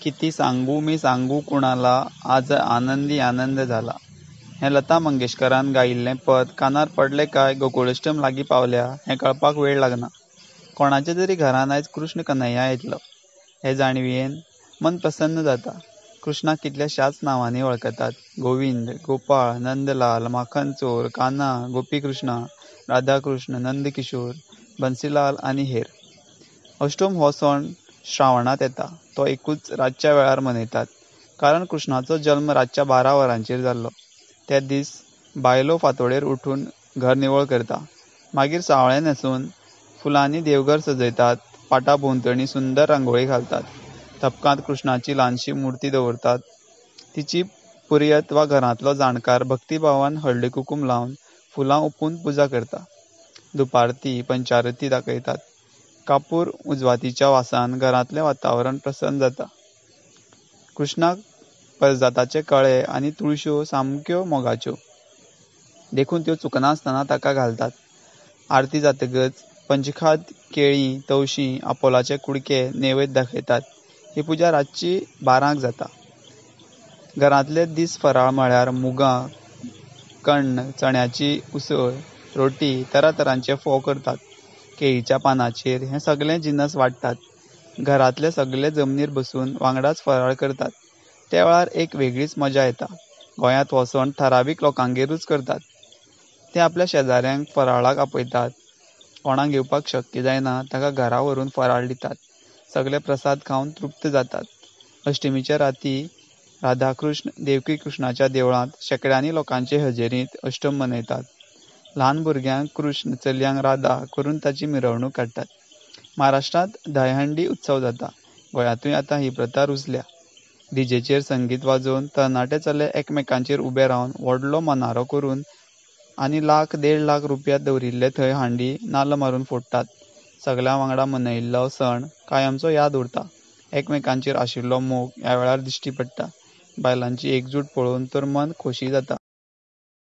किती सांगू मी सांगू कुणाला, आज आनंदी आनंद झाला. हें लता मंगेशकरान गायिल्लें पद कानार पडलें काय गोकुळाष्टमी लागीं पावल्या हें कळपाक वेळ लागना. कोणाच्या तरी घरांत आयज कृष्ण कन्हैया येतलो हे जाणवियेन मन प्रसन्न जाता. कृष्णाक कितल्याशाच नांवांनी वळखतात. गोविंद, गोपाळ, नंदलाल, माखन चोर, कान्हा, गोपीकृष्ण, राधाकृष्ण, नंदकिशोर, बन्सीलाल आनी हेर. अष्टम हो सण श्रावणांत येता. तो एकूच रातच्या वेळार मनयतात, कारण कृष्णाचो जल्म रातच्या 12 वरांचेर जाल्लो. त्या दीस बायलो फांतोडेर उठून घर निवळ करता. मागीर सावळें न्हेसून फुलांनी देवघर सजयतात. पाटा भोंवतणी सुंदर रांगोळी घालतात. तपकांत कृष्णाची ल्हानशी मुर्ती दवरतात. तिची पुर्यत वा घरांतलो जाणकार भक्तिभावान हळदी कुकूम लावन फुलां ओंपून पुजा करता. दुपारती पंचारती दाखयतात. कापूर उजवातीच्या वासान घरांतलें वातावरण प्रसन्न जाता. कृष्णाक परजाताचे कळे आनी तुळश्यो सामक्यो मोगाच्यो देखून त्यो चुकनासतना ताका घालतात. आरती जातकच पंचखाद, केळीं, तवशीं, आपोलाचे कुडके नैवेद्य दाखयतात. ही पुजा रातची 12 जाता. घरांतले दीस फराळ म्हळ्यार मुगां, कण्ण, चण्याची उसळ, रोटी, तरातरांचे फोव करतात. केळीच्या पानाचेर हे सगळे जिनस वाडटात. घरांतले सगळे जमनीर बसून वांगडाच फराळ करतात. त्या वेळार एक वेगळीच मजा येता. गोंयांत हो सण ठरावीक लोकांगेरूच करतात. ते आपल्या शेजाऱ्यांक फराळाक आपयतात. कोणाक येवपाक शक्य जायना ताका घरा व्हरून फराळ दितात. सगळे प्रसाद खावन तृप्त जातात. अष्टमीचे राती राधाकृष्ण देवकी कृष्णाच्या देवळांत शेकड्यांनी लोकांचे हजेरींत अष्टम मनयतात. ल्हान भुरग्यांक कृष्ण, चलयांक राधा करून ताची मिरवणूक काडटात. महाराष्ट्रांत दहीहंडी उत्सव जाता. गोंयांतूय आतां ही प्रथा रुजल्या. डीजेचेर संगीत वाजोवन तरणाटे चले एकामेकांचेर उबे रावन व्हडलो मनारो करून आनी 1,00,000-1.5 लाख रुपया दवरिल्ले थंय हांडी नाल्ल मारून फोडटात. सगळ्यां वांगडा मनयिल्लो सण कायमचो याद उरता. एकामेकांचेर आशिल्लो मोग ह्या वेळार दिश्टी पडटा. बायलांची एकजूट पळोवन तर मन खोशी जाता.